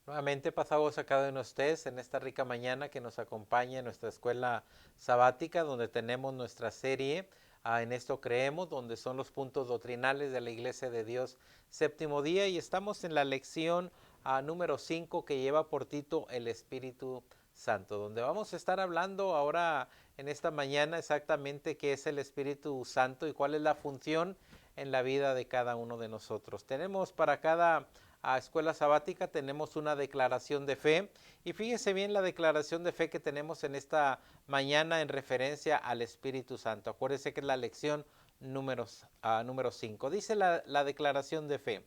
Nuevamente pasamos a cada uno de ustedes en esta rica mañana que nos acompaña en nuestra escuela sabática, donde tenemos nuestra serie En esto creemos, donde son los puntos doctrinales de la Iglesia de Dios séptimo día, y estamos en la lección número 5 que lleva por título El Espíritu Santo, donde vamos a estar hablando ahora en esta mañana exactamente qué es el Espíritu Santo y cuál es la función en la vida de cada uno de nosotros. Tenemos para cada escuela sabática tenemos una declaración de fe, y fíjese bien la declaración de fe que tenemos en esta mañana en referencia al Espíritu Santo. Acuérdese que es la lección número 5. Dice la declaración de fe: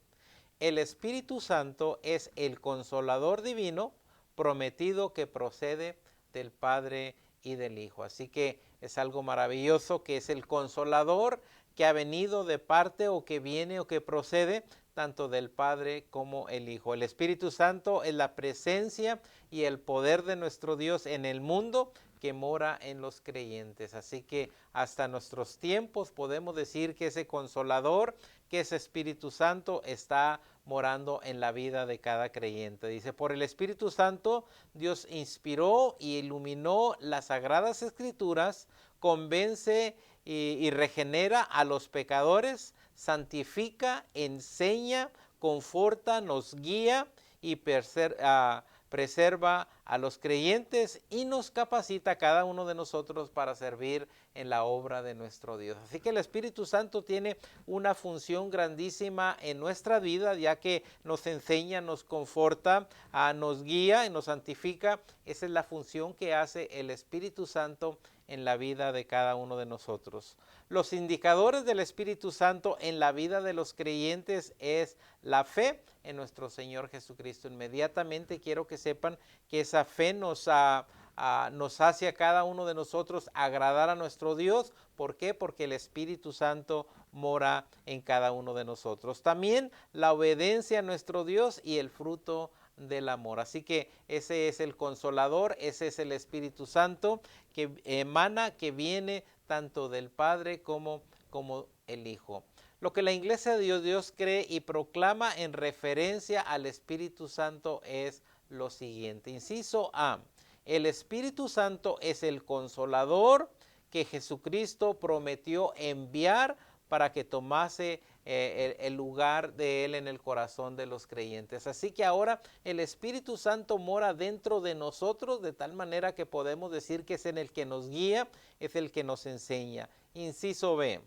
el Espíritu Santo es el consolador divino prometido que procede del Padre y del Hijo. Así que es algo maravilloso que es el consolador que ha venido de parte o que viene o que procede tanto del Padre como el Hijo. El Espíritu Santo es la presencia y el poder de nuestro Dios en el mundo que mora en los creyentes. Así que hasta nuestros tiempos podemos decir que ese consolador, que ese Espíritu Santo está morando en la vida de cada creyente. Dice, por el Espíritu Santo Dios inspiró y iluminó las sagradas escrituras, convence y regenera a los pecadores, santifica, enseña, conforta, nos guía y preserva a los creyentes y nos capacita a cada uno de nosotros para servir en la obra de nuestro Dios. Así que el Espíritu Santo tiene una función grandísima en nuestra vida, ya que nos enseña, nos conforta, nos guía y nos santifica. Esa es la función que hace el Espíritu Santo en la vida de cada uno de nosotros. Los indicadores del Espíritu Santo en la vida de los creyentes es la fe en nuestro Señor Jesucristo. Inmediatamente quiero que sepan que esa fe nos hace a cada uno de nosotros agradar a nuestro Dios. ¿Por qué? Porque el Espíritu Santo mora en cada uno de nosotros. También la obediencia a nuestro Dios y el fruto del amor. Así que ese es el consolador, ese es el Espíritu Santo que emana, que viene tanto del Padre como el Hijo. Lo que la Iglesia de Dios cree y proclama en referencia al Espíritu Santo es lo siguiente. Inciso A: el Espíritu Santo es el consolador que Jesucristo prometió enviar para que tomase el lugar de Él en el corazón de los creyentes. Así que ahora el Espíritu Santo mora dentro de nosotros, de tal manera que podemos decir que es en el que nos guía, es el que nos enseña. Inciso B: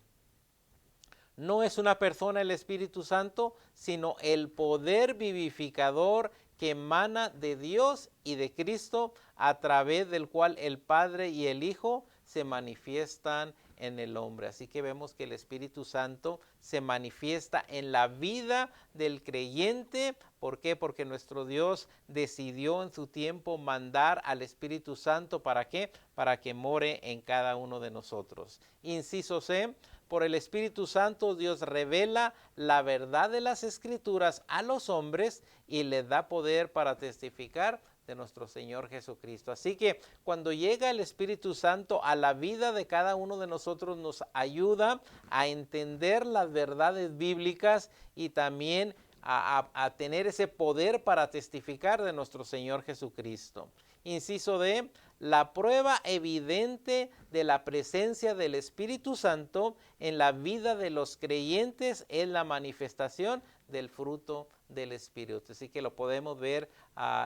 no es una persona el Espíritu Santo, sino el poder vivificador que emana de Dios y de Cristo, a través del cual el Padre y el Hijo se manifiestan en el hombre. Así que vemos que el Espíritu Santo se manifiesta en la vida del creyente. ¿Por qué? Porque nuestro Dios decidió en su tiempo mandar al Espíritu Santo. ¿Para qué? Para que more en cada uno de nosotros. Inciso C: por el Espíritu Santo Dios revela la verdad de las Escrituras a los hombres y les da poder para testificar de nuestro Señor Jesucristo. Así que cuando llega el Espíritu Santo a la vida de cada uno de nosotros, nos ayuda a entender las verdades bíblicas y también a tener ese poder para testificar de nuestro Señor Jesucristo. Inciso D: la prueba evidente de la presencia del Espíritu Santo en la vida de los creyentes es la manifestación del fruto del Espíritu. Así que lo podemos ver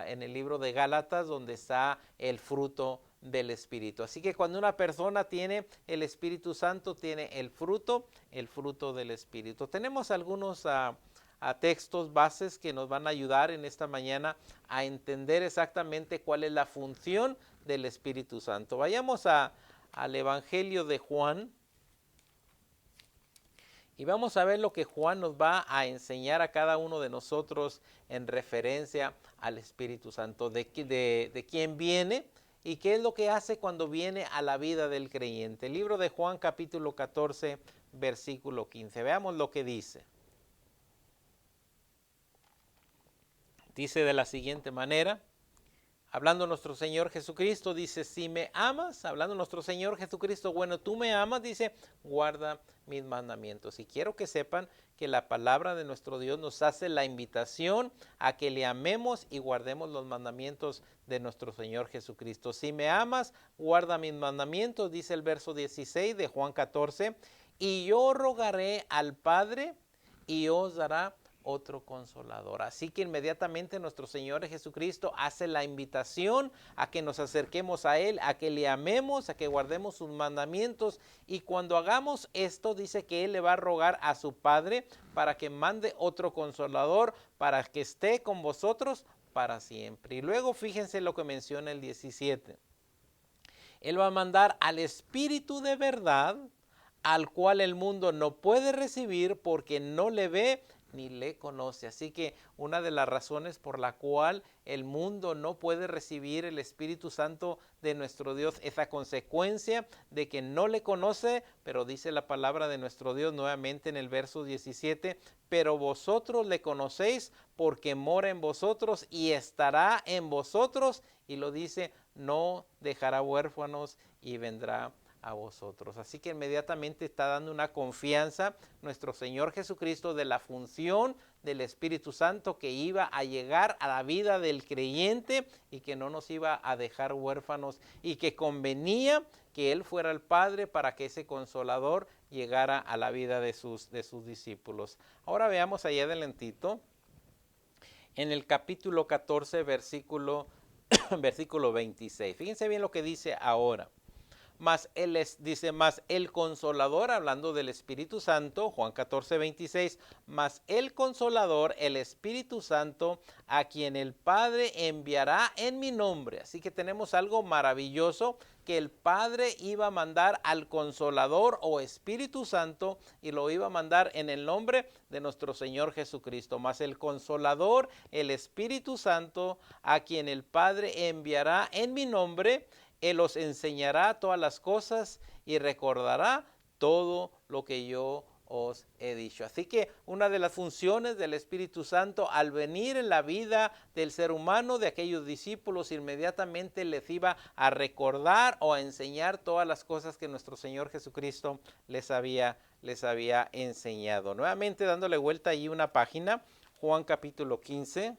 en el libro de Gálatas, donde está el fruto del Espíritu. Así que cuando una persona tiene el Espíritu Santo, tiene el fruto del Espíritu. Tenemos algunos textos bases que nos van a ayudar en esta mañana a entender exactamente cuál es la función del Espíritu Santo. Vayamos al Evangelio de Juan y vamos a ver lo que Juan nos va a enseñar a cada uno de nosotros en referencia al Espíritu Santo, de quién viene y qué es lo que hace cuando viene a la vida del creyente. El libro de Juan capítulo 14, versículo 15. Veamos lo que dice. Dice de la siguiente manera: Hablando nuestro Señor Jesucristo, dice, si me amas, hablando nuestro Señor Jesucristo, bueno, tú me amas, dice, guarda mis mandamientos. Y quiero que sepan que la palabra de nuestro Dios nos hace la invitación a que le amemos y guardemos los mandamientos de nuestro Señor Jesucristo. Si me amas, guarda mis mandamientos, dice el verso 16 de Juan 14, y yo rogaré al Padre y os dará otro consolador. Así que inmediatamente nuestro Señor Jesucristo hace la invitación a que nos acerquemos a Él, a que le amemos, a que guardemos sus mandamientos, y cuando hagamos esto dice que Él le va a rogar a su Padre para que mande otro consolador para que esté con vosotros para siempre. Y luego fíjense lo que menciona el 17. Él va a mandar al Espíritu de verdad, al cual el mundo no puede recibir porque no le ve ni le conoce. Así que una de las razones por la cual el mundo no puede recibir el Espíritu Santo de nuestro Dios es a consecuencia de que no le conoce, pero dice la palabra de nuestro Dios nuevamente en el verso 17, pero vosotros le conocéis porque mora en vosotros y estará en vosotros, y lo dice, no dejará huérfanos y vendrá a vosotros. Así que inmediatamente está dando una confianza nuestro Señor Jesucristo de la función del Espíritu Santo que iba a llegar a la vida del creyente y que no nos iba a dejar huérfanos, y que convenía que Él fuera el Padre para que ese Consolador llegara a la vida de sus discípulos. Ahora veamos allá adelantito en el capítulo 14 versículo 26. Fíjense bien lo que dice ahora. Mas el Consolador, hablando del Espíritu Santo, Juan 14, 26, mas el Consolador, el Espíritu Santo, a quien el Padre enviará en mi nombre. Así que tenemos algo maravilloso, que el Padre iba a mandar al Consolador o Espíritu Santo, y lo iba a mandar en el nombre de nuestro Señor Jesucristo. Mas el Consolador, el Espíritu Santo, a quien el Padre enviará en mi nombre, Él os enseñará todas las cosas y recordará todo lo que yo os he dicho. Así que una de las funciones del Espíritu Santo al venir en la vida del ser humano, de aquellos discípulos, inmediatamente les iba a recordar o a enseñar todas las cosas que nuestro Señor Jesucristo les había enseñado. Nuevamente dándole vuelta ahí una página, Juan capítulo 15.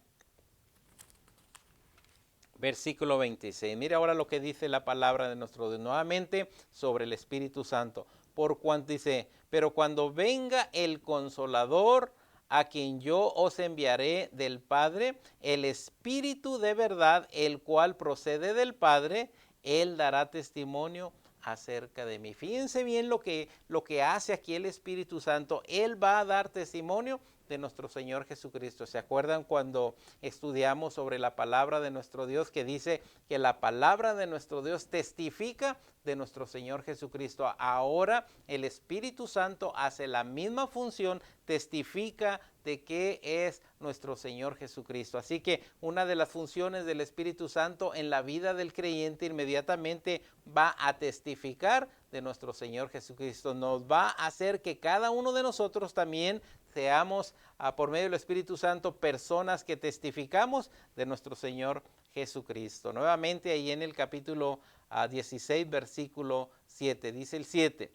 Versículo 26. Mira ahora lo que dice la palabra de nuestro Dios nuevamente sobre el Espíritu Santo. Por cuanto dice, pero cuando venga el Consolador, a quien yo os enviaré del Padre, el Espíritu de verdad, el cual procede del Padre, Él dará testimonio acerca de mí. Fíjense bien lo que hace aquí el Espíritu Santo. Él va a dar testimonio de nuestro Señor Jesucristo. ¿Se acuerdan cuando estudiamos sobre la palabra de nuestro Dios, que dice que la palabra de nuestro Dios testifica de nuestro Señor Jesucristo? Ahora el Espíritu Santo hace la misma función, testifica de que es nuestro Señor Jesucristo. Así que una de las funciones del Espíritu Santo en la vida del creyente inmediatamente va a testificar de nuestro Señor Jesucristo. Nos va a hacer que cada uno de nosotros también seamos, por medio del Espíritu Santo, personas que testificamos de nuestro Señor Jesucristo. Nuevamente ahí en el capítulo 16, versículo 7, dice el 7,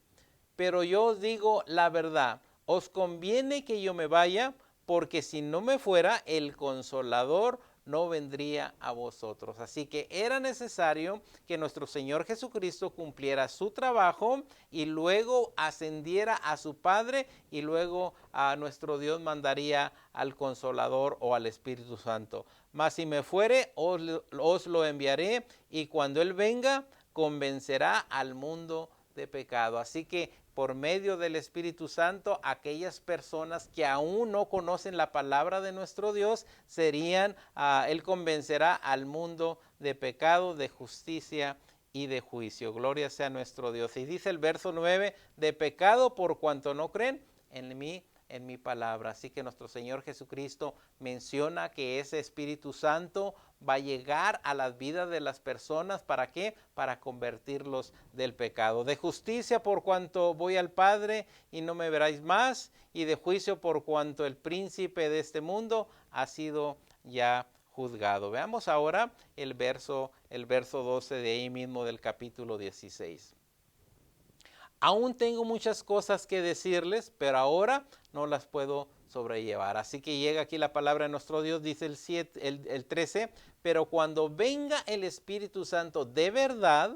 pero yo os digo la verdad, os conviene que yo me vaya, porque si no me fuera, el Consolador no vendría a vosotros. Así que era necesario que nuestro Señor Jesucristo cumpliera su trabajo y luego ascendiera a su Padre, y luego a nuestro Dios mandaría al Consolador o al Espíritu Santo. Mas si me fuere, os lo enviaré, y cuando Él venga, convencerá al mundo de pecado. Así que por medio del Espíritu Santo, aquellas personas que aún no conocen la palabra de nuestro Dios, Él convencerá al mundo de pecado, de justicia y de juicio. Gloria sea nuestro Dios. Y dice el verso 9, de pecado por cuanto no creen en mi palabra. Así que nuestro Señor Jesucristo menciona que ese Espíritu Santo va a llegar a las vidas de las personas. ¿Para qué? Para convertirlos del pecado. De justicia por cuanto voy al Padre y no me veréis más, y de juicio por cuanto el príncipe de este mundo ha sido ya juzgado. Veamos ahora el verso 12 de ahí mismo del capítulo 16. Aún tengo muchas cosas que decirles, pero ahora no las puedo sobrellevar. Así que llega aquí la palabra de nuestro Dios, dice el 13, pero cuando venga el Espíritu Santo de verdad,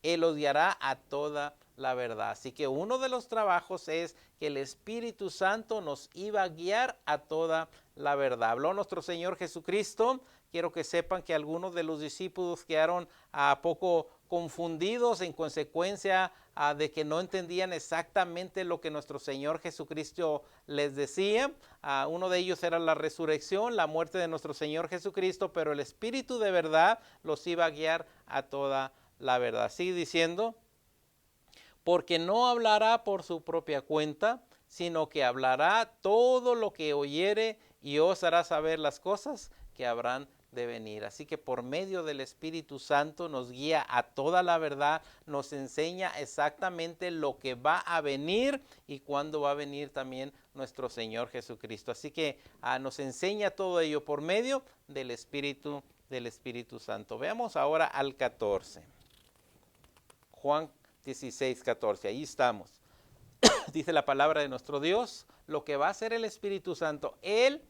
Él os guiará a toda la verdad. Así que uno de los trabajos es que el Espíritu Santo nos iba a guiar a toda la verdad. Habló nuestro Señor Jesucristo. Quiero que sepan que algunos de los discípulos quedaron poco confundidos en consecuencia de que no entendían exactamente lo que nuestro Señor Jesucristo les decía. Uno de ellos era la resurrección, la muerte de nuestro Señor Jesucristo, pero el Espíritu de verdad los iba a guiar a toda la verdad. Sigue diciendo, porque no hablará por su propia cuenta, sino que hablará todo lo que oyere y os hará saber las cosas que habrán de venir. Así que por medio del Espíritu Santo nos guía a toda la verdad, nos enseña exactamente lo que va a venir y cuándo va a venir también nuestro Señor Jesucristo. Así que nos enseña todo ello por medio del Espíritu Santo. Veamos ahora al 14. Juan 16, 14, ahí estamos. Dice la palabra de nuestro Dios, lo que va a hacer el Espíritu Santo, Él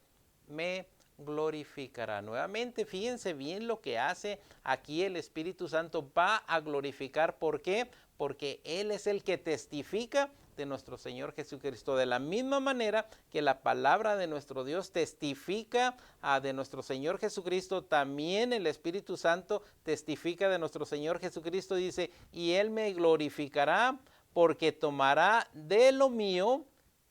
me glorificará. Nuevamente, fíjense bien lo que hace aquí el Espíritu Santo, va a glorificar. ¿Por qué? Porque Él es el que testifica de nuestro Señor Jesucristo. De la misma manera que la palabra de nuestro Dios testifica de nuestro Señor Jesucristo, también el Espíritu Santo testifica de nuestro Señor Jesucristo. Dice, y Él me glorificará porque tomará de lo mío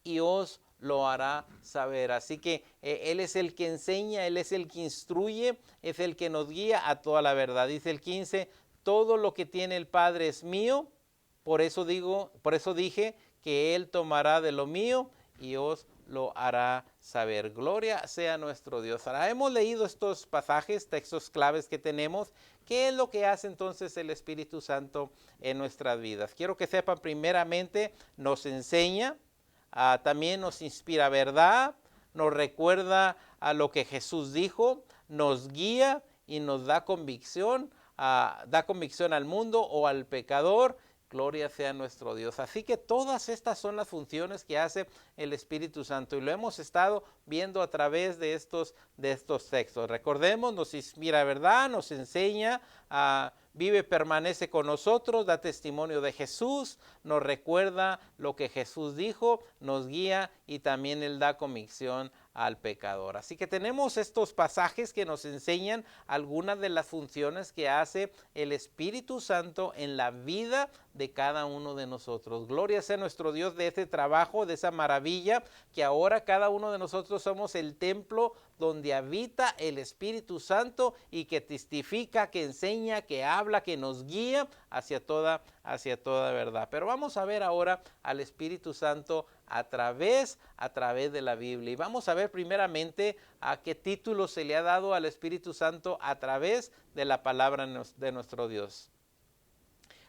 y os lo hará saber. Así que Él es el que enseña, Él es el que instruye, es el que nos guía a toda la verdad. Dice el 15, todo lo que tiene el Padre es mío, por eso dije que Él tomará de lo mío y os lo hará saber. Gloria sea nuestro Dios. Ahora hemos leído estos pasajes, textos claves que tenemos. ¿Qué es lo que hace entonces el Espíritu Santo en nuestras vidas? Quiero que sepan, primeramente, nos enseña, también nos inspira verdad, nos recuerda a lo que Jesús dijo, nos guía y nos da convicción al mundo o al pecador. Gloria sea nuestro Dios. Así que todas estas son las funciones que hace el Espíritu Santo y lo hemos estado viendo a través de estos textos. Recordemos, nos inspira verdad, nos enseña, vive, permanece con nosotros, da testimonio de Jesús, nos recuerda lo que Jesús dijo, nos guía y también Él da convicción al pecador. Así que tenemos estos pasajes que nos enseñan algunas de las funciones que hace el Espíritu Santo en la vida de cada uno de nosotros. Gloria sea nuestro Dios de este trabajo, de esa maravilla, que ahora cada uno de nosotros somos el templo donde habita el Espíritu Santo y que testifica, que enseña, que habla, que nos guía hacia toda verdad. Pero vamos a ver ahora al Espíritu Santo a través de la Biblia. Y vamos a ver primeramente a qué título se le ha dado al Espíritu Santo a través de la palabra de nuestro Dios.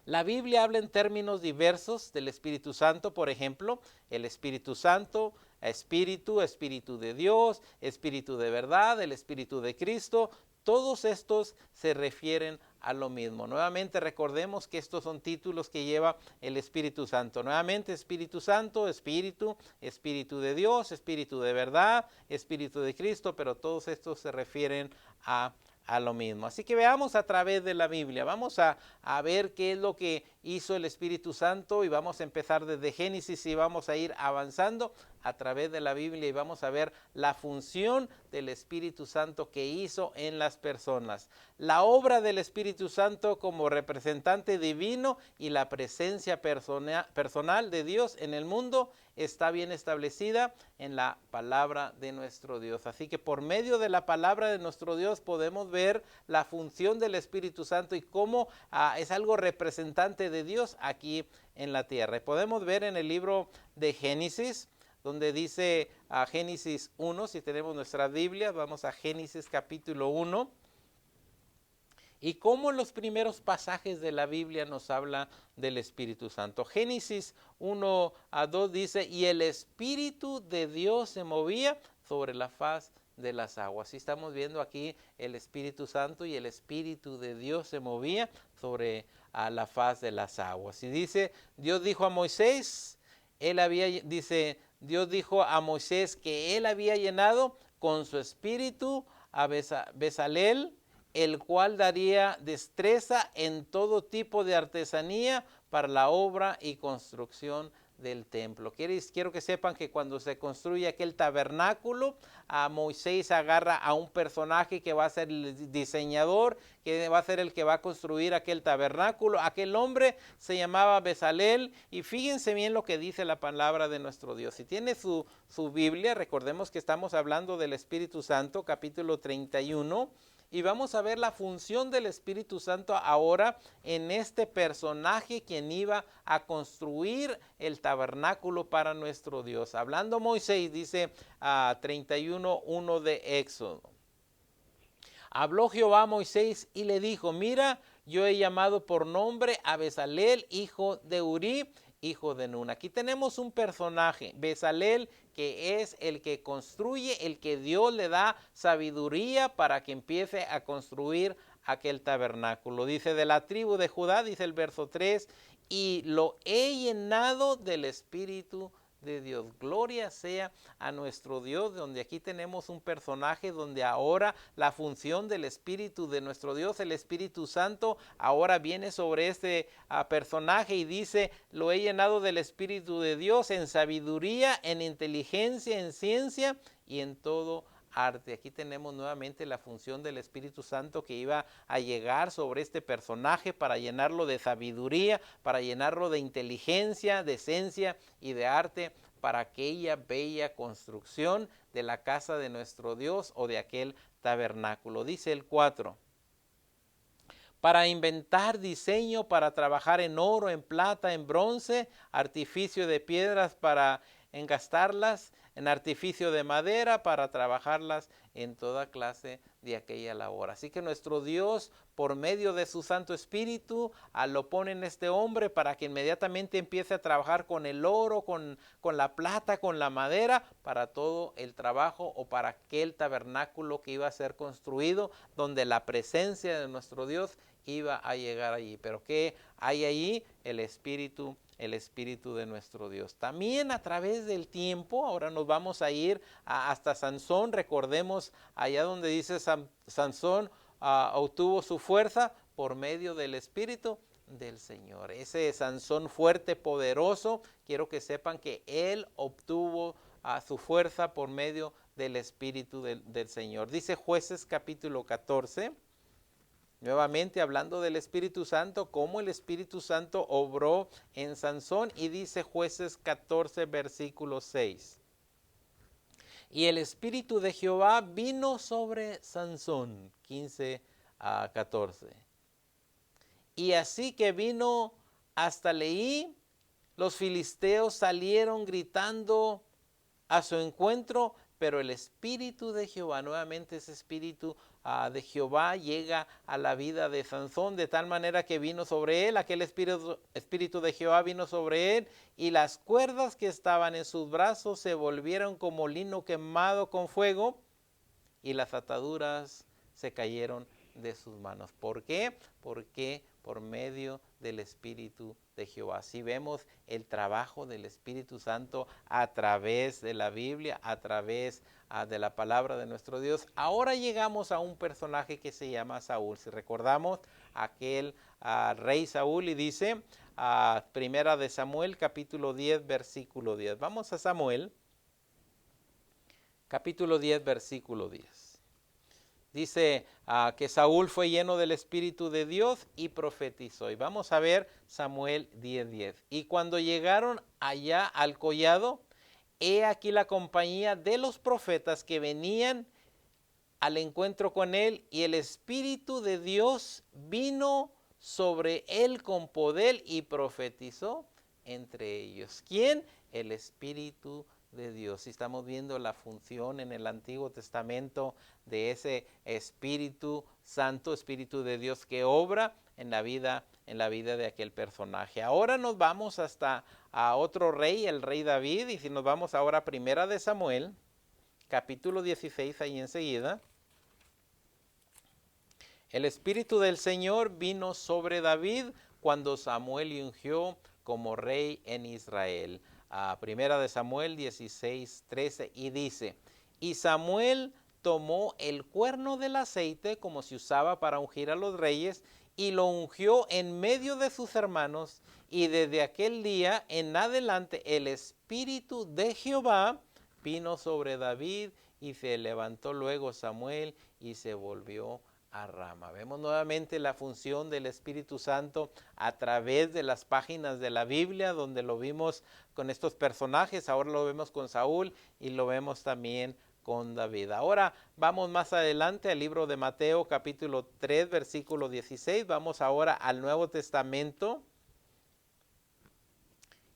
La Biblia habla en términos diversos del Espíritu Santo, por ejemplo, el Espíritu Santo, Espíritu de Dios, Espíritu de verdad, el Espíritu de Cristo. Todos estos se refieren a lo mismo. Nuevamente recordemos que estos son títulos que lleva el Espíritu Santo. Nuevamente Espíritu Santo, Espíritu de Dios, Espíritu de verdad, Espíritu de Cristo, pero todos estos se refieren a lo mismo. Así que veamos a través de la Biblia, vamos a ver qué es lo que hizo el Espíritu Santo y vamos a empezar desde Génesis y vamos a ir avanzando a través de la Biblia y vamos a ver la función del Espíritu Santo que hizo en las personas. La obra del Espíritu Santo como representante divino y la presencia personal de Dios en el mundo está bien establecida en la palabra de nuestro Dios. Así que por medio de la palabra de nuestro Dios podemos ver la función del Espíritu Santo y cómo es algo representante de Dios aquí en la tierra. Y podemos ver en el libro de Génesis, donde dice Génesis 1, si tenemos nuestra Biblia, vamos a Génesis capítulo 1. Y cómo en los primeros pasajes de la Biblia nos habla del Espíritu Santo. Génesis 1 a 2 dice, y el Espíritu de Dios se movía sobre la faz de las aguas. Y estamos viendo aquí el Espíritu Santo y el Espíritu de Dios se movía sobre a la faz de las aguas. Y dice, Dios dijo a Moisés, Dios dijo a Moisés que él había llenado con su espíritu a Bezalel, el cual daría destreza en todo tipo de artesanía para la obra y construcción del templo. Quiero que sepan que cuando se construye aquel tabernáculo, a Moisés agarra a un personaje que va a ser el diseñador, que va a ser el que va a construir aquel tabernáculo. Aquel hombre se llamaba Bezalel, y fíjense bien lo que dice la palabra de nuestro Dios. Si tiene su Biblia, recordemos que estamos hablando del Espíritu Santo, capítulo 31, y vamos a ver la función del Espíritu Santo ahora en este personaje quien iba a construir el tabernáculo para nuestro Dios. Hablando Moisés, dice 31:1 de Éxodo. Habló Jehová a Moisés y le dijo, mira, yo he llamado por nombre a Bezalel, hijo de Uri, hijo de Nun. Aquí tenemos un personaje, Bezalel, que es el que construye, el que Dios le da sabiduría para que empiece a construir aquel tabernáculo. Dice, de la tribu de Judá, dice el verso 3, y lo he llenado del Espíritu de Dios. Gloria sea a nuestro Dios, donde aquí tenemos un personaje donde ahora la función del Espíritu de nuestro Dios, el Espíritu Santo, ahora viene sobre este personaje y dice, lo he llenado del Espíritu de Dios en sabiduría, en inteligencia, en ciencia y en todo arte. Aquí tenemos nuevamente la función del Espíritu Santo que iba a llegar sobre este personaje para llenarlo de sabiduría, para llenarlo de inteligencia, de ciencia y de arte para aquella bella construcción de la casa de nuestro Dios o de aquel tabernáculo. Dice el 4. Para inventar diseño, para trabajar en oro, en plata, en bronce, artificio de piedras para engastarlas, en artificio de madera para trabajarlas en toda clase de aquella labor. Así que nuestro Dios, por medio de su Santo Espíritu, lo pone en este hombre para que inmediatamente empiece a trabajar con el oro, con la plata, con la madera, para todo el trabajo o para aquel tabernáculo que iba a ser construido, donde la presencia de nuestro Dios iba a llegar allí. Pero ¿qué hay allí? El Espíritu de nuestro Dios. También a través del tiempo, ahora nos vamos a ir hasta Sansón. Recordemos allá donde dice Sansón obtuvo su fuerza por medio del Espíritu del Señor. Ese Sansón fuerte, poderoso, quiero que sepan que él obtuvo su fuerza por medio del Espíritu del Señor. Dice Jueces capítulo 14. Nuevamente hablando del Espíritu Santo, cómo el Espíritu Santo obró en Sansón, y dice Jueces 14 versículo 6. Y el Espíritu de Jehová vino sobre Sansón, 15 a 14. Y así que vino hasta Leí, los filisteos salieron gritando a su encuentro, pero el Espíritu de Jehová, nuevamente ese Espíritu de Jehová llega a la vida de Sansón, de tal manera que vino sobre él, aquel Espíritu de Jehová vino sobre él, y las cuerdas que estaban en sus brazos se volvieron como lino quemado con fuego, y las ataduras se cayeron de sus manos. ¿Por qué? Porque por medio del Espíritu de Jehová. Así vemos el trabajo del Espíritu Santo a través de la Biblia, a través de la palabra de nuestro Dios. Ahora llegamos a un personaje que se llama Saúl. Si recordamos aquel rey Saúl, y dice Primera de Samuel capítulo 10 versículo 10. Vamos a Samuel capítulo 10 versículo 10. Dice que Saúl fue lleno del Espíritu de Dios y profetizó. Y vamos a ver Samuel 10:10. Y cuando llegaron allá al collado, he aquí la compañía de los profetas que venían al encuentro con él, y el Espíritu de Dios vino sobre él con poder y profetizó entre ellos. ¿Quién? El Espíritu de Dios. Y estamos viendo la función en el Antiguo Testamento de ese Espíritu Santo, Espíritu de Dios que obra en la vida de aquel personaje. Ahora nos vamos hasta a otro rey, el rey David, y si nos vamos ahora a Primera de Samuel, capítulo 16, ahí enseguida. El Espíritu del Señor vino sobre David cuando Samuel le ungió como rey en Israel. Primera de Samuel 16, 13, y dice, y Samuel tomó el cuerno del aceite, como se usaba para ungir a los reyes, y lo ungió en medio de sus hermanos, y desde aquel día en adelante el Espíritu de Jehová vino sobre David, y se levantó luego Samuel y se volvió a Rama. Vemos nuevamente la función del Espíritu Santo a través de las páginas de la Biblia, donde lo vimos con estos personajes, ahora lo vemos con Saúl y lo vemos también con David. Ahora vamos más adelante al libro de Mateo capítulo 3 versículo 16, vamos ahora al Nuevo Testamento.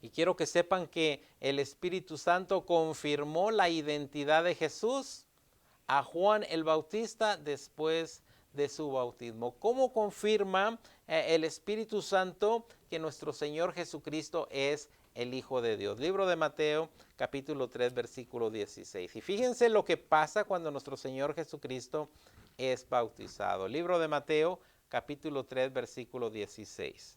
Y quiero que sepan que el Espíritu Santo confirmó la identidad de Jesús a Juan el Bautista después de su bautismo. ¿Cómo confirma el Espíritu Santo que nuestro Señor Jesucristo es el Hijo de Dios? Libro de Mateo, capítulo 3, versículo 16. Y fíjense lo que pasa cuando nuestro Señor Jesucristo es bautizado. Libro de Mateo, capítulo 3, versículo 16.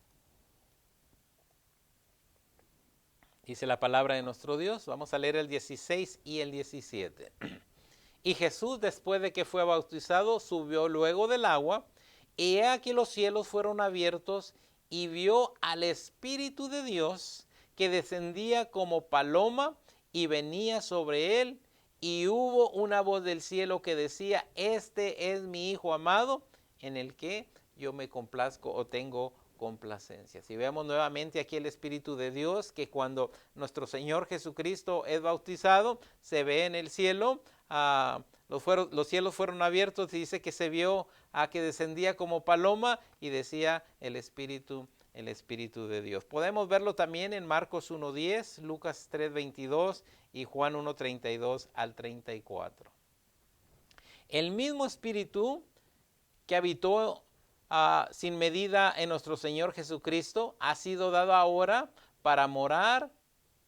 Dice la palabra de nuestro Dios. Vamos a leer el 16 y el 17. Y Jesús, después de que fue bautizado, subió luego del agua, y he aquí los cielos fueron abiertos, y vio al Espíritu de Dios, que descendía como paloma, y venía sobre él, y hubo una voz del cielo que decía, este es mi Hijo amado, en el que yo me complazco o tengo complacencia. Si vemos nuevamente aquí el Espíritu de Dios, que cuando nuestro Señor Jesucristo es bautizado, se ve en el cielo. Los cielos fueron abiertos y dice que se vio que descendía como paloma y decía el Espíritu de Dios. Podemos verlo también en Marcos 1:10, Lucas 3:22 y Juan 1:32 al 34. El mismo Espíritu que habitó sin medida en nuestro Señor Jesucristo ha sido dado ahora para morar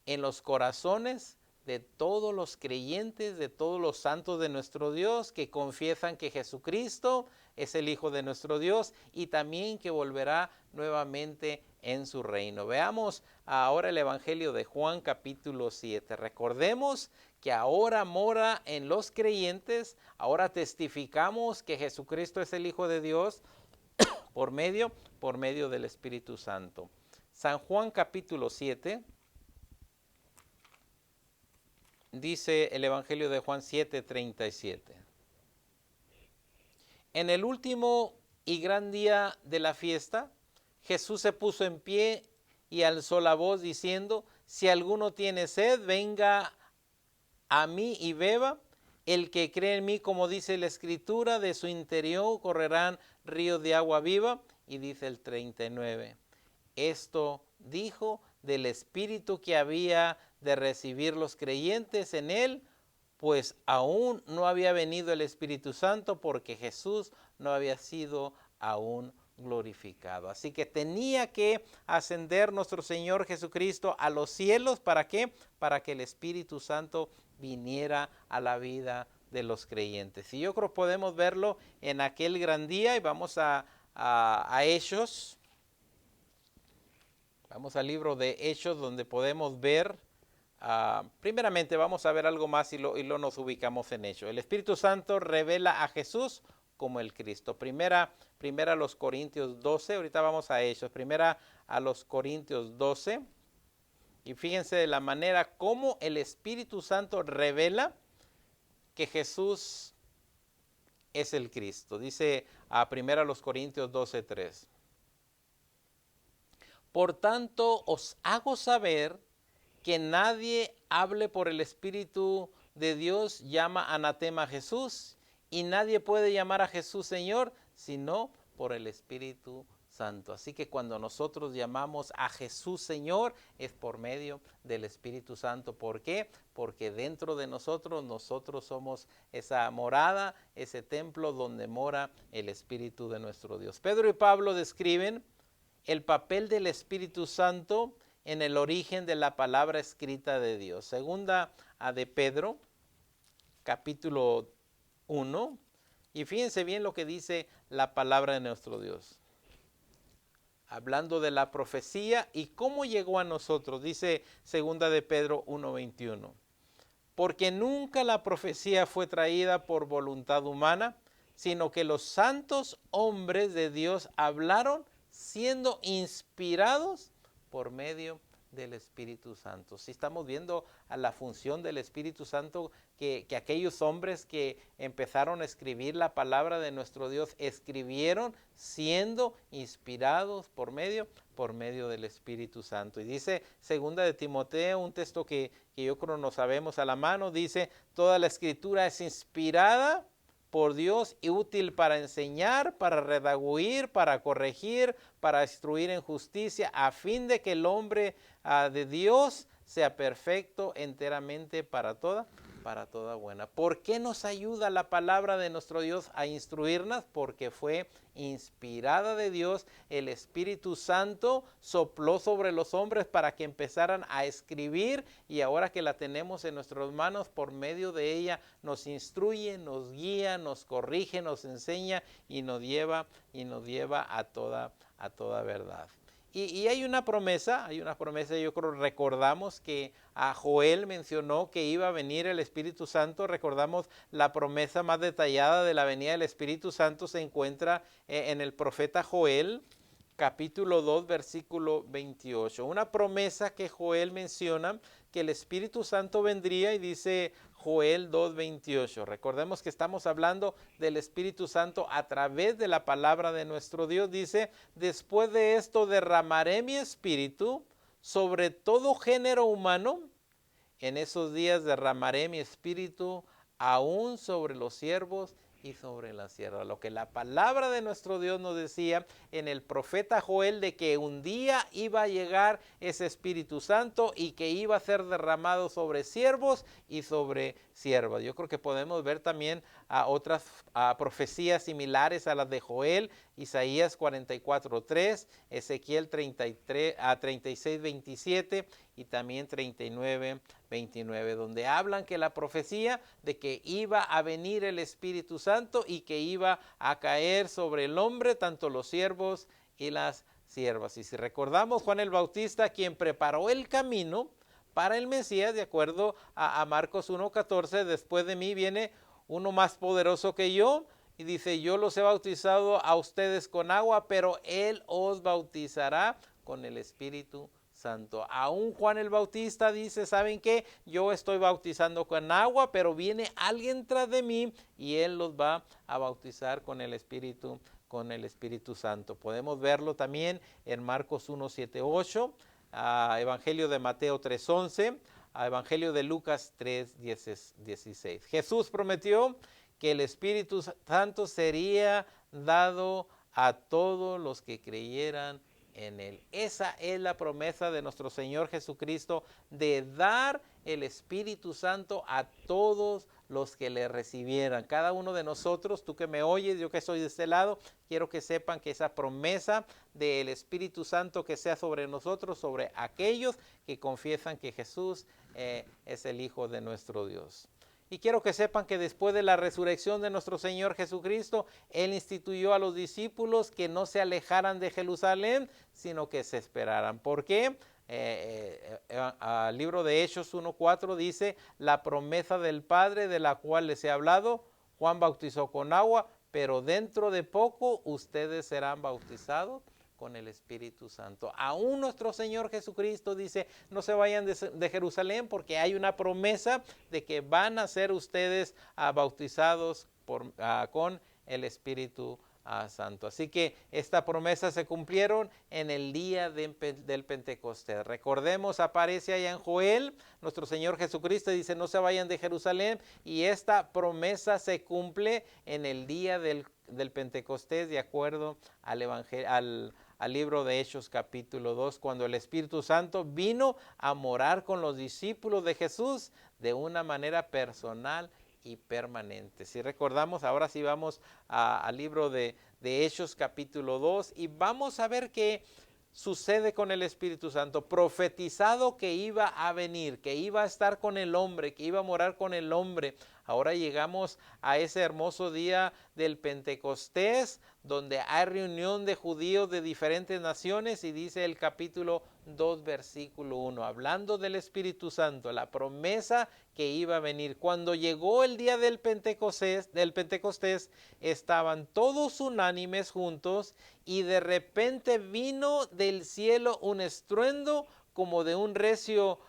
en los corazones de todos los creyentes, de todos los santos de nuestro Dios, que confiesan que Jesucristo es el Hijo de nuestro Dios y también que volverá nuevamente en su reino. Veamos ahora el Evangelio de Juan capítulo 7. Recordemos que ahora mora en los creyentes, ahora testificamos que Jesucristo es el Hijo de Dios por medio del Espíritu Santo. San Juan capítulo 7. Dice el Evangelio de Juan 7:37. En el último y gran día de la fiesta, Jesús se puso en pie y alzó la voz diciendo, si alguno tiene sed, venga a mí y beba. El que cree en mí, como dice la Escritura, de su interior correrán ríos de agua viva. Y dice el 39. Esto dijo del Espíritu que había de recibir los creyentes en él, pues aún no había venido el Espíritu Santo porque Jesús no había sido aún glorificado. Así que tenía que ascender nuestro Señor Jesucristo a los cielos. ¿Para qué? Para que el Espíritu Santo viniera a la vida de los creyentes. Y yo creo que podemos verlo en aquel gran día, y vamos a Hechos. Vamos al libro de Hechos, donde podemos ver, primeramente vamos a ver algo más y lo nos ubicamos en Hechos. El Espíritu Santo revela a Jesús como el Cristo. Primera a los Corintios 12, ahorita vamos a Hechos. Primera a los Corintios 12. Y fíjense de la manera como el Espíritu Santo revela que Jesús es el Cristo. Dice a Primera a los Corintios 12:3. Por tanto, os hago saber que nadie hable por el Espíritu de Dios llama anatema a Jesús, y nadie puede llamar a Jesús Señor, sino por el Espíritu Santo. Así que cuando nosotros llamamos a Jesús Señor, es por medio del Espíritu Santo. ¿Por qué? Porque dentro de nosotros somos esa morada, ese templo donde mora el Espíritu de nuestro Dios. Pedro y Pablo describen el papel del Espíritu Santo en el origen de la palabra escrita de Dios. Segunda de Pedro, capítulo 1, y fíjense bien lo que dice la palabra de nuestro Dios. Hablando de la profecía y cómo llegó a nosotros, dice segunda de Pedro 1:21. Porque nunca la profecía fue traída por voluntad humana, sino que los santos hombres de Dios hablaron siendo inspirados por medio del Espíritu Santo. Si estamos viendo a la función del Espíritu Santo, que aquellos hombres que empezaron a escribir la palabra de nuestro Dios, escribieron siendo inspirados por medio del Espíritu Santo. Y dice segunda de Timoteo, un texto que yo creo no sabemos a la mano, dice: toda la escritura es inspirada por Dios y útil para enseñar, para redarguir, para corregir, para instruir en justicia, a fin de que el hombre de Dios sea perfecto enteramente para toda buena. ¿Por qué nos ayuda la palabra de nuestro Dios a instruirnos? Porque fue inspirada de Dios. El Espíritu Santo sopló sobre los hombres para que empezaran a escribir, y ahora que la tenemos en nuestras manos, por medio de ella nos instruye, nos guía, nos corrige, nos enseña y nos lleva a toda verdad. Y hay una promesa, yo creo recordamos que a Joel mencionó que iba a venir el Espíritu Santo. Recordamos la promesa más detallada de la venida del Espíritu Santo se encuentra en el profeta Joel, capítulo 2, versículo 28. Una promesa que Joel menciona, que el Espíritu Santo vendría, y dice Joel 2:28. Recordemos que estamos hablando del Espíritu Santo a través de la palabra de nuestro Dios. Dice: después de esto derramaré mi espíritu sobre todo género humano. En esos días derramaré mi espíritu aún sobre los siervos y sobre la sierva. Lo que la palabra de nuestro Dios nos decía en el profeta Joel, de que un día iba a llegar ese Espíritu Santo y que iba a ser derramado sobre siervos y sobre siervas. Yo creo que podemos ver también a otras profecías similares a las de Joel: Isaías 44:3, Ezequiel 36:27 y también 39:29, donde hablan que la profecía de que iba a venir el Espíritu Santo y que iba a caer sobre el hombre, tanto los siervos y las siervas. Y si recordamos, Juan el Bautista, quien preparó el camino para el Mesías, de acuerdo a Marcos 1:14, después de mí viene uno más poderoso que yo, y dice: yo los he bautizado a ustedes con agua, pero él os bautizará con el Espíritu Santo. Aún Juan el Bautista dice: ¿saben qué? Yo estoy bautizando con agua, pero viene alguien tras de mí y él los va a bautizar con el Espíritu Santo. Podemos verlo también en Marcos 1, 7, 8, Evangelio de Mateo 3:11, Evangelio de Lucas 3:16. Jesús prometió que el Espíritu Santo sería dado a todos los que creyeran en él. Esa es la promesa de nuestro Señor Jesucristo, de dar el Espíritu Santo a todos los que le recibieran. Cada uno de nosotros, tú que me oyes, yo que soy de este lado, quiero que sepan que esa promesa del Espíritu Santo que sea sobre nosotros, sobre aquellos que confiesan que Jesús es el Hijo de nuestro Dios. Y quiero que sepan que después de la resurrección de nuestro Señor Jesucristo, Él instituyó a los discípulos que no se alejaran de Jerusalén, sino que se esperaran. ¿Por qué? El libro de Hechos 1:4 dice: la promesa del Padre de la cual les he hablado, Juan bautizó con agua, pero dentro de poco ustedes serán bautizados con el Espíritu Santo. Aún nuestro Señor Jesucristo dice: no se vayan de Jerusalén, porque hay una promesa de que van a ser ustedes bautizados con el Espíritu Santo. Así que esta promesa se cumplieron en el día del Pentecostés. Recordemos, aparece allá en Joel, nuestro Señor Jesucristo dice: no se vayan de Jerusalén, y esta promesa se cumple en el día del Pentecostés, de acuerdo al libro de Hechos capítulo 2, cuando el Espíritu Santo vino a morar con los discípulos de Jesús de una manera personal y permanente. Si recordamos, ahora sí vamos al libro de Hechos capítulo 2, y vamos a ver qué sucede con el Espíritu Santo. Profetizado que iba a venir, que iba a estar con el hombre, que iba a morar con el hombre Ahora llegamos a ese hermoso día del Pentecostés, donde hay reunión de judíos de diferentes naciones, y dice el capítulo 2, versículo 1, hablando del Espíritu Santo, la promesa que iba a venir. Cuando llegó el día del Pentecostés, estaban todos unánimes juntos, y de repente vino del cielo un estruendo como de un recio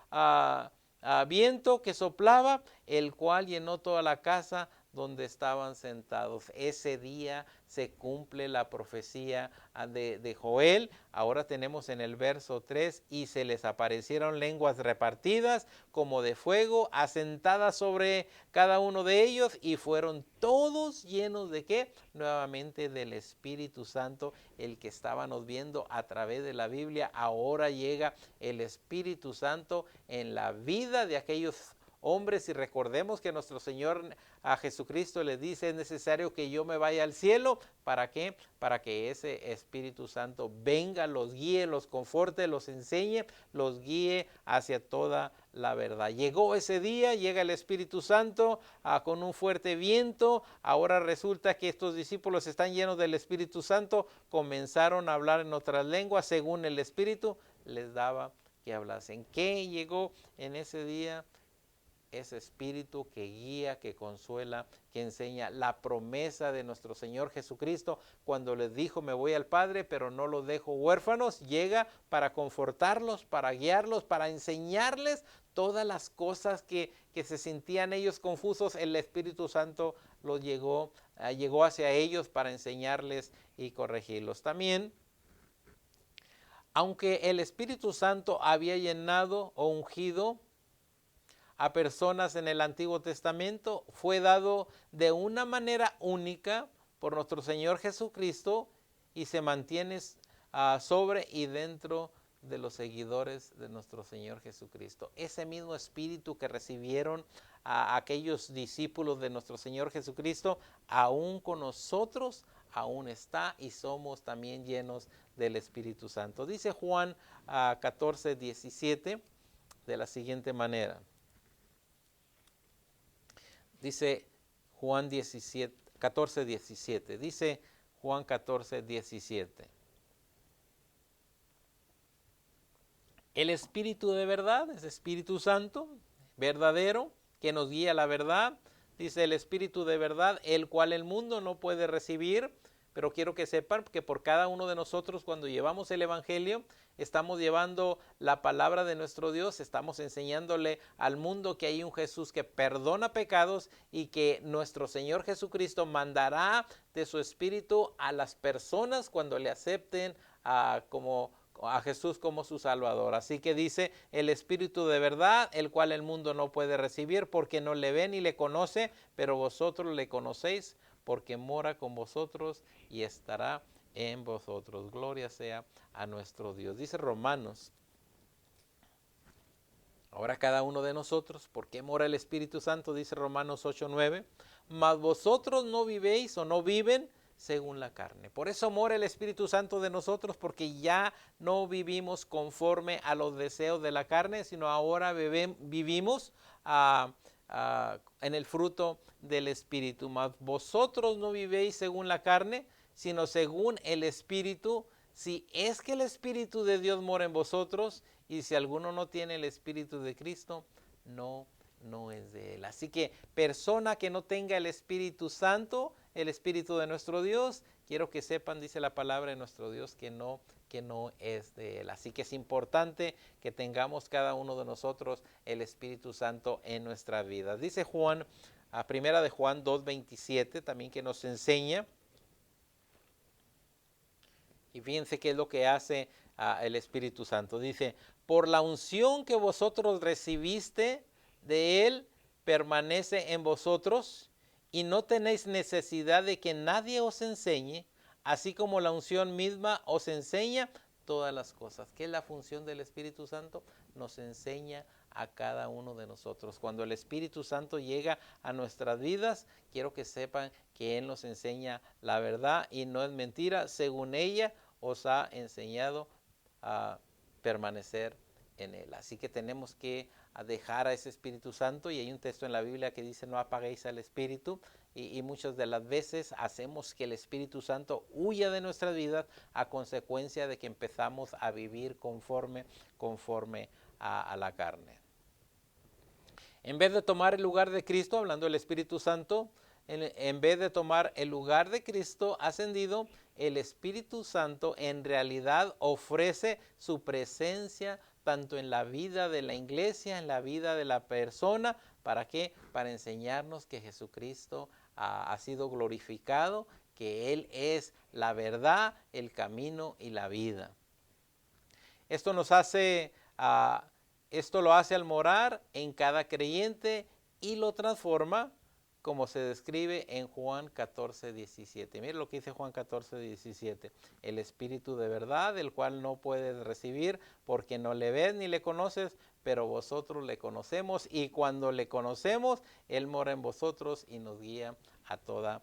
viento que soplaba, el cual llenó toda la casa donde estaban sentados. Ese día se cumple la profecía de Joel. Ahora tenemos en el verso 3, y se les aparecieron lenguas repartidas como de fuego, asentadas sobre cada uno de ellos, y fueron todos llenos de ¿qué? Nuevamente del Espíritu Santo, el que estábamos viendo a través de la Biblia. Ahora llega el Espíritu Santo en la vida de aquellos hombres, y recordemos que nuestro Señor a Jesucristo le dice: es necesario que yo me vaya al cielo. ¿Para qué? Para que ese Espíritu Santo venga, los guíe, los conforte, los enseñe, los guíe hacia toda la verdad. Llegó ese día, llega el Espíritu Santo con un fuerte viento. Ahora resulta que estos discípulos están llenos del Espíritu Santo, comenzaron a hablar en otras lenguas según el Espíritu les daba que hablasen. ¿Qué llegó en ese día? Ese Espíritu que guía, que consuela, que enseña, la promesa de nuestro Señor Jesucristo cuando les dijo: me voy al Padre, pero no los dejo huérfanos. Llega para confortarlos, para guiarlos, para enseñarles todas las cosas que se sentían ellos confusos. El Espíritu Santo los llegó hacia ellos para enseñarles y corregirlos. También, aunque el Espíritu Santo había llenado o ungido a personas en el Antiguo Testamento, fue dado de una manera única por nuestro Señor Jesucristo, y se mantiene sobre y dentro de los seguidores de nuestro Señor Jesucristo. Ese mismo Espíritu que recibieron a aquellos discípulos de nuestro Señor Jesucristo, aún con nosotros aún está, y somos también llenos del Espíritu Santo. Dice Juan 14:17 de la siguiente manera. Dice Juan 14:17. Dice Juan 14:17. El Espíritu de verdad es Espíritu Santo, verdadero, que nos guía a la verdad. Dice el Espíritu de verdad, el cual el mundo no puede recibir. Pero quiero que sepan que por cada uno de nosotros, cuando llevamos el Evangelio, estamos llevando la palabra de nuestro Dios, estamos enseñándole al mundo que hay un Jesús que perdona pecados, y que nuestro Señor Jesucristo mandará de su Espíritu a las personas cuando le acepten a Jesús como su Salvador. Así que dice: el Espíritu de verdad, el cual el mundo no puede recibir porque no le ve ni le conoce, pero vosotros le conocéis porque mora con vosotros y estará en vosotros. Gloria sea a nuestro Dios. Dice Romanos: ahora cada uno de nosotros, ¿por qué mora el Espíritu Santo? Dice Romanos 8:9, mas vosotros no vivéis o no viven según la carne. Por eso mora el Espíritu Santo de nosotros, porque ya no vivimos conforme a los deseos de la carne, sino ahora vivimos en el fruto del Espíritu. Mas vosotros no vivéis según la carne, sino según el Espíritu, si es que el Espíritu de Dios mora en vosotros. Y si alguno no tiene el Espíritu de Cristo, no es de él. Así que persona que no tenga el Espíritu Santo, el Espíritu de nuestro Dios, quiero que sepan, dice la palabra de nuestro Dios, que no es de él. Así que es importante que tengamos cada uno de nosotros el Espíritu Santo en nuestra vida. Dice Juan, primera de Juan 2:27, también, que nos enseña. Y fíjense qué es lo que hace el Espíritu Santo. Dice: por la unción que vosotros recibiste de él, permanece en vosotros, y no tenéis necesidad de que nadie os enseñe, así como la unción misma os enseña todas las cosas. ¿Qué es la función del Espíritu Santo? Nos enseña a cada uno de nosotros. Cuando el Espíritu Santo llega a nuestras vidas, quiero que sepan que Él nos enseña la verdad y no es mentira. Según ella os ha enseñado a permanecer en él. Así que tenemos que dejar a ese Espíritu Santo, y hay un texto en la Biblia que dice no apaguéis al Espíritu, y muchas de las veces hacemos que el Espíritu Santo huya de nuestras vidas a consecuencia de que empezamos a vivir conforme a la carne. En vez de tomar el lugar de Cristo, hablando del Espíritu Santo, en vez de tomar el lugar de Cristo ascendido, el Espíritu Santo en realidad ofrece su presencia tanto en la vida de la iglesia, en la vida de la persona. ¿Para qué? Para enseñarnos que Jesucristo ha sido glorificado, que Él es la verdad, el camino y la vida. Esto nos hace, esto lo hace al morar en cada creyente y lo transforma, como se describe en Juan 14:17. Mire lo que dice Juan 14:17. El Espíritu de verdad, el cual no puedes recibir porque no le ves ni le conoces, pero vosotros le conocemos, y cuando le conocemos, Él mora en vosotros y nos guía a toda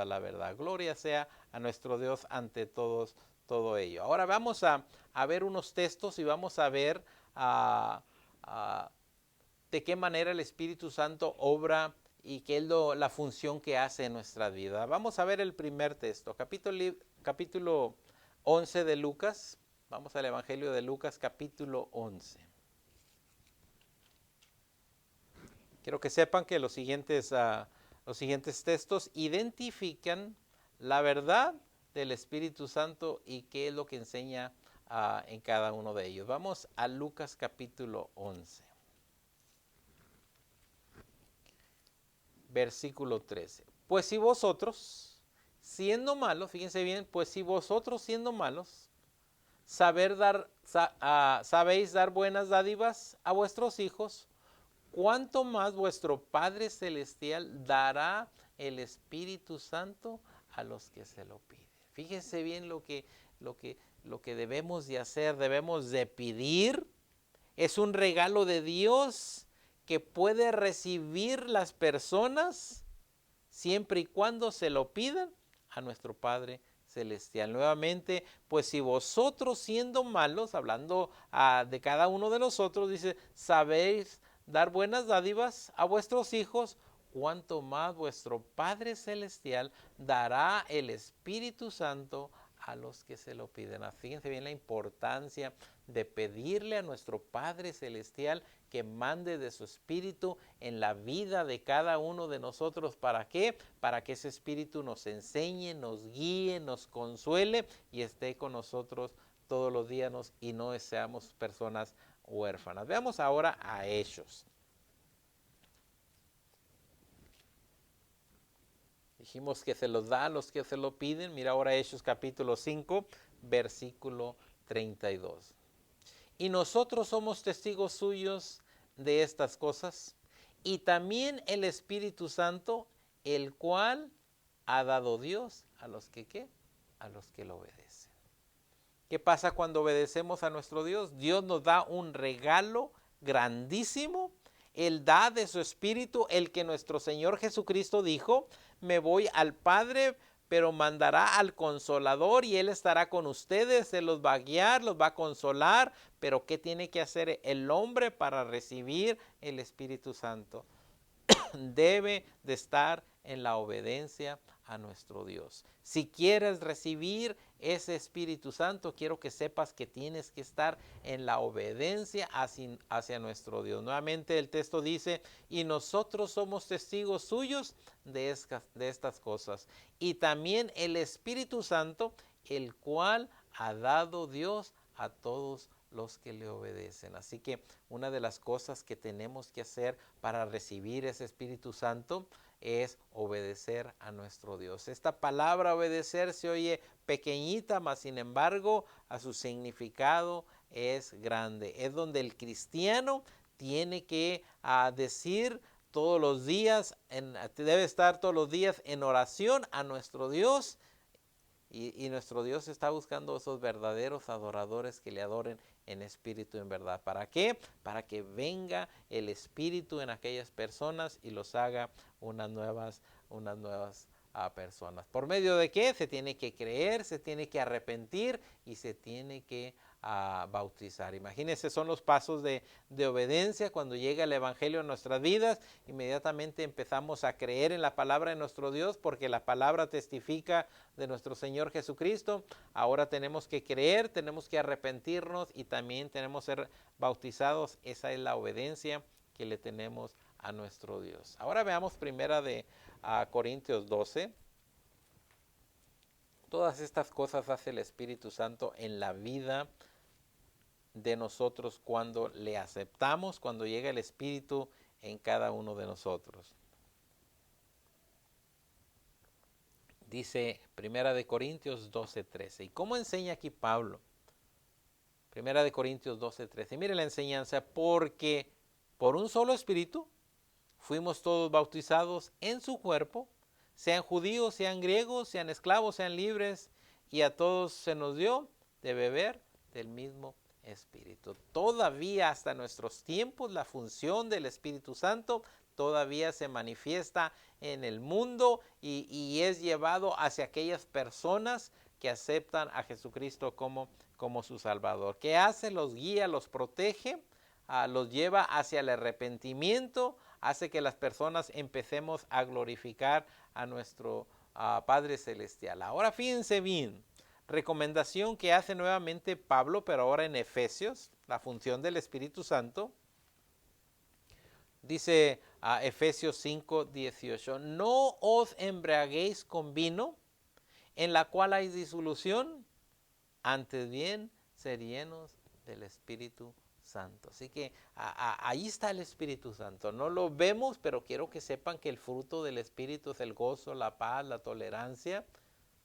la verdad. Gloria sea a nuestro Dios ante todo ello. Ahora vamos a ver unos textos y vamos a ver de qué manera el Espíritu Santo obra y qué es la función que hace en nuestra vida. Vamos a ver el primer texto, capítulo 11 de Lucas. Vamos al Evangelio de Lucas, capítulo 11. Quiero que sepan que los siguientes textos identifican la verdad del Espíritu Santo y qué es lo que enseña en cada uno de ellos. Vamos a Lucas capítulo 11. Versículo 13. Pues si vosotros, siendo malos, fíjense bien, pues si vosotros siendo malos, sabéis dar buenas dádivas a vuestros hijos, ¿cuánto más vuestro Padre Celestial dará el Espíritu Santo a los que se lo piden? Fíjense bien lo que debemos de hacer, debemos de pedir. Es un regalo de Dios que puede recibir las personas siempre y cuando se lo pidan a nuestro Padre Celestial. Nuevamente, pues si vosotros siendo malos, hablando de cada uno de nosotros, dice, sabéis dar buenas dádivas a vuestros hijos, cuánto más vuestro Padre Celestial dará el Espíritu Santo a los que se lo piden. Fíjense bien la importancia de pedirle a nuestro Padre Celestial que mande de su Espíritu en la vida de cada uno de nosotros. ¿Para qué? Para que ese Espíritu nos enseñe, nos guíe, nos consuele y esté con nosotros todos los días y no seamos personas huérfanas. Veamos ahora a Hechos. Dijimos que se los da a los que se lo piden. Mira ahora Hechos capítulo 5, versículo 32. Y nosotros somos testigos suyos de estas cosas, y también el Espíritu Santo, el cual ha dado Dios a los que ¿qué? A los que lo obedecen. ¿Qué pasa cuando obedecemos a nuestro Dios? Dios nos da un regalo grandísimo. Él da de su Espíritu, el que nuestro Señor Jesucristo dijo, me voy al Padre, pero mandará al Consolador y Él estará con ustedes, Él los va a guiar, los va a consolar. Pero ¿qué tiene que hacer el hombre para recibir el Espíritu Santo? Debe de estar en la obediencia a nuestro Dios. Si quieres recibir ese Espíritu Santo, quiero que sepas que tienes que estar en la obediencia hacia nuestro Dios. Nuevamente el texto dice, y nosotros somos testigos suyos de estas cosas. Y también el Espíritu Santo, el cual ha dado Dios a todos los que le obedecen. Así que una de las cosas que tenemos que hacer para recibir ese Espíritu Santo es obedecer a nuestro Dios. Esta palabra obedecer se oye pequeñita, mas sin embargo a su significado es grande. Es donde el cristiano tiene que decir todos los días, debe estar todos los días en oración a nuestro Dios. Y nuestro Dios está buscando esos verdaderos adoradores que le adoren en espíritu y en verdad. ¿Para qué? Para que venga el Espíritu en aquellas personas y los haga unas nuevas personas. ¿Por medio de qué? Se tiene que creer, se tiene que arrepentir y se tiene que a bautizar. Imagínense, son los pasos de obediencia. Cuando llega el Evangelio en nuestras vidas, inmediatamente empezamos a creer en la palabra de nuestro Dios, porque la palabra testifica de nuestro Señor Jesucristo. Ahora tenemos que creer, tenemos que arrepentirnos y también tenemos que ser bautizados. Esa es la obediencia que le tenemos a nuestro Dios. Ahora veamos primera de Corintios 12. Todas estas cosas hace el Espíritu Santo en la vida de nosotros cuando le aceptamos, cuando llega el Espíritu en cada uno de nosotros. Dice Primera de Corintios 12:13. ¿Y cómo enseña aquí Pablo? Primera de Corintios 12:13. Mire la enseñanza: porque por un solo Espíritu fuimos todos bautizados en su cuerpo, sean judíos, sean griegos, sean esclavos, sean libres, y a todos se nos dio de beber del mismo Espíritu. Todavía hasta nuestros tiempos la función del Espíritu Santo todavía se manifiesta en el mundo y es llevado hacia aquellas personas que aceptan a Jesucristo como su Salvador. ¿Qué hace? Los guía, los protege, los lleva hacia el arrepentimiento, hace que las personas empecemos a glorificar a nuestro Padre Celestial. Ahora fíjense bien, recomendación que hace nuevamente Pablo, pero ahora en Efesios, la función del Espíritu Santo. Dice Efesios 5:18, no os embriaguéis con vino, en la cual hay disolución, antes bien ser llenos del Espíritu Santo. Así que ahí está el Espíritu Santo. No lo vemos, pero quiero que sepan que el fruto del Espíritu es el gozo, la paz, la tolerancia.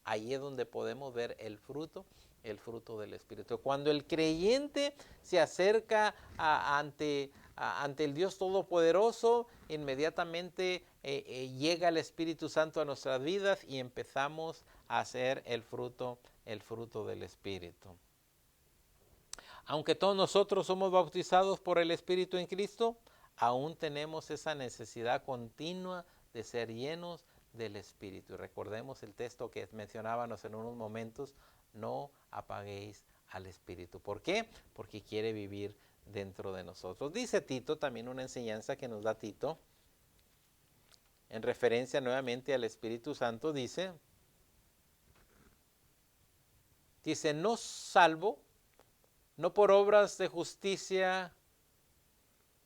Ahí es donde podemos ver el fruto del Espíritu. Cuando el creyente se acerca ante el Dios Todopoderoso, inmediatamente llega el Espíritu Santo a nuestras vidas y empezamos a hacer el fruto del Espíritu. Aunque todos nosotros somos bautizados por el Espíritu en Cristo, aún tenemos esa necesidad continua de ser llenos del Espíritu. Recordemos el texto que mencionábamos en unos momentos: no apaguéis al Espíritu. ¿Por qué? Porque quiere vivir dentro de nosotros. Dice Tito, también una enseñanza que nos da Tito, en referencia nuevamente al Espíritu Santo, dice, no salvo, no por obras de justicia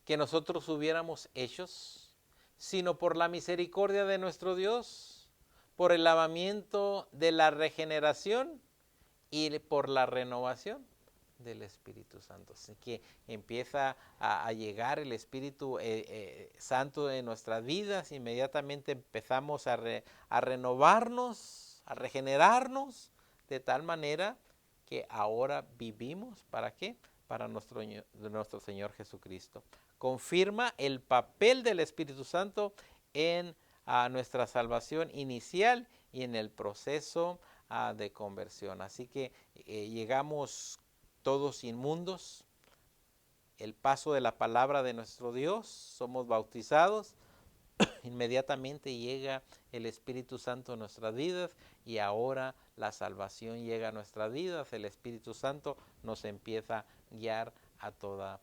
que nosotros hubiéramos hechos, sino por la misericordia de nuestro Dios, por el lavamiento de la regeneración y por la renovación del Espíritu Santo. Así que empieza a llegar el Espíritu Santo en nuestras vidas. Inmediatamente empezamos a renovarnos, a regenerarnos, de tal manera que ahora vivimos, ¿para qué? Para nuestro Señor Jesucristo. Confirma el papel del Espíritu Santo en nuestra salvación inicial y en el proceso de conversión. Así que llegamos todos inmundos, el paso de la palabra de nuestro Dios, somos bautizados, inmediatamente llega el Espíritu Santo a nuestras vidas y ahora la salvación llega a nuestras vidas. El Espíritu Santo nos empieza a guiar a toda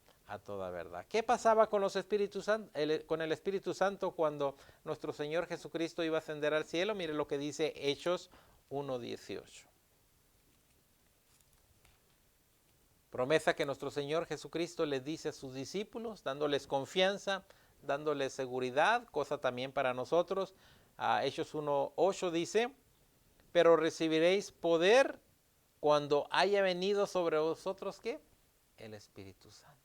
verdad. ¿Qué pasaba con con el Espíritu Santo cuando nuestro Señor Jesucristo iba a ascender al cielo? Mire lo que dice Hechos 1:18. Promesa que nuestro Señor Jesucristo les dice a sus discípulos, dándoles confianza, dándoles seguridad, cosa también para nosotros. Hechos 1:8 dice, pero recibiréis poder cuando haya venido sobre vosotros, ¿qué? El Espíritu Santo.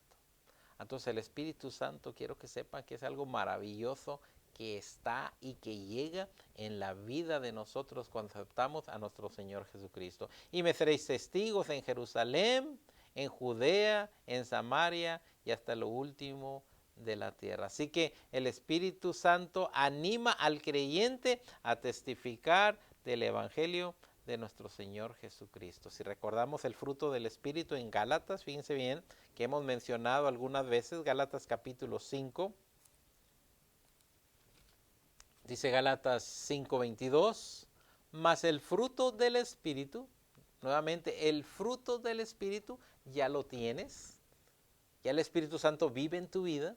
Entonces el Espíritu Santo, quiero que sepan que es algo maravilloso que está y que llega en la vida de nosotros cuando aceptamos a nuestro Señor Jesucristo. Y me seréis testigos en Jerusalén, en Judea, en Samaria y hasta lo último de la tierra. Así que el Espíritu Santo anima al creyente a testificar del Evangelio de nuestro Señor Jesucristo. Si recordamos el fruto del Espíritu en Gálatas, fíjense bien que hemos mencionado algunas veces, Gálatas capítulo 5, dice Gálatas 5:22, mas el fruto del Espíritu, nuevamente el fruto del Espíritu ya lo tienes, ya el Espíritu Santo vive en tu vida.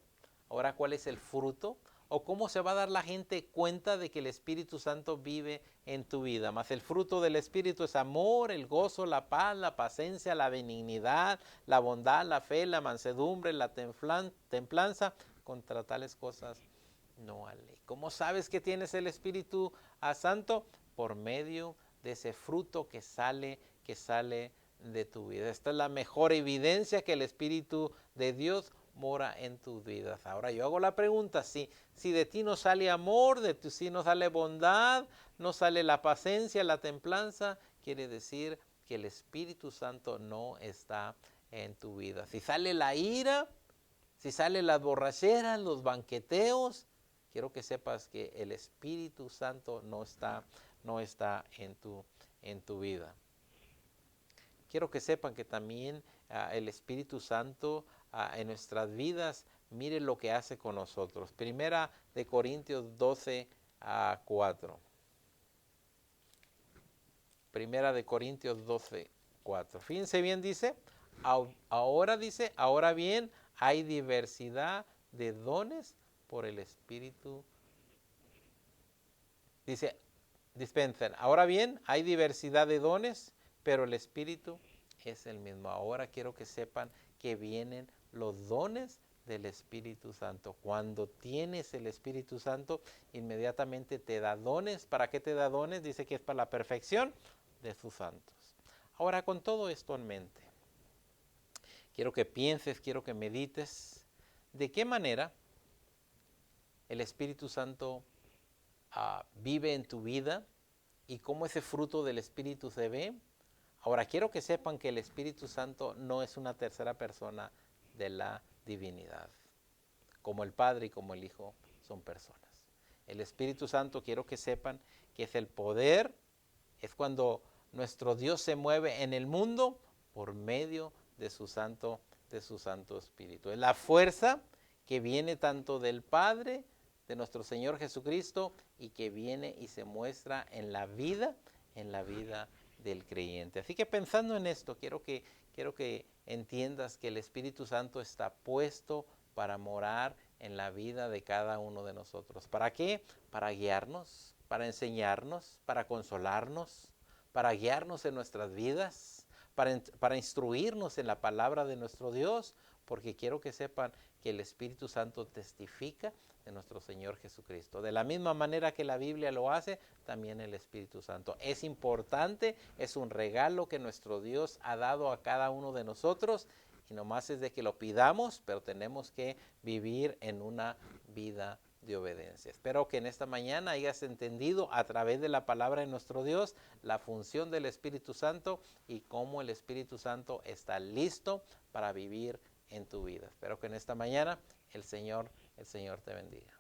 Ahora, ¿cuál es el fruto? ¿O cómo se va a dar la gente cuenta de que el Espíritu Santo vive en tu vida? Mas el fruto del Espíritu es amor, el gozo, la paz, la paciencia, la benignidad, la bondad, la fe, la mansedumbre, la templanza. Contra tales cosas no hay ley. ¿Cómo sabes que tienes el Espíritu Santo? Por medio de ese fruto que sale de tu vida. Esta es la mejor evidencia que el Espíritu de Dios mora en tus vidas. Ahora yo hago la pregunta, si de ti no sale amor, de ti no sale bondad, no sale la paciencia, la templanza, quiere decir que el Espíritu Santo no está en tu vida. Si sale la ira, si sale las borracheras, los banqueteos, quiero que sepas que el Espíritu Santo no está en tu vida. Quiero que sepan que también el Espíritu Santo en nuestras vidas, mire lo que hace con nosotros. Primera de Corintios 12:4. Primera de Corintios 12:4. Fíjense bien, dice, ahora bien, hay diversidad de dones por el Espíritu. Dice, dispensen, ahora bien, hay diversidad de dones, pero el Espíritu es el mismo. Ahora quiero que sepan que vienen los dones del Espíritu Santo. Cuando tienes el Espíritu Santo, inmediatamente te da dones. ¿Para qué te da dones? Dice que es para la perfección de sus santos. Ahora, con todo esto en mente, quiero que pienses, quiero que medites de qué manera el Espíritu Santo vive en tu vida y cómo ese fruto del Espíritu se ve. Ahora, quiero que sepan que el Espíritu Santo no es una tercera persona de la divinidad. Como el Padre y como el Hijo son personas. El Espíritu Santo, quiero que sepan que es el poder, es cuando nuestro Dios se mueve en el mundo por medio de su Santo Espíritu. Es la fuerza que viene tanto del Padre, de nuestro Señor Jesucristo, y que viene y se muestra en la vida del creyente. Así que pensando en esto, quiero que entiendas que el Espíritu Santo está puesto para morar en la vida de cada uno de nosotros. ¿Para qué? Para guiarnos, para enseñarnos, para consolarnos, para guiarnos en nuestras vidas, para instruirnos en la palabra de nuestro Dios, porque quiero que sepan que el Espíritu Santo testifica de nuestro Señor Jesucristo. De la misma manera que la Biblia lo hace, también el Espíritu Santo. Es importante, es un regalo que nuestro Dios ha dado a cada uno de nosotros, y nomás es de que lo pidamos, pero tenemos que vivir en una vida de obediencia. Espero que en esta mañana hayas entendido a través de la palabra de nuestro Dios la función del Espíritu Santo y cómo el Espíritu Santo está listo para vivir en tu vida. Espero que en esta mañana el Señor te bendiga.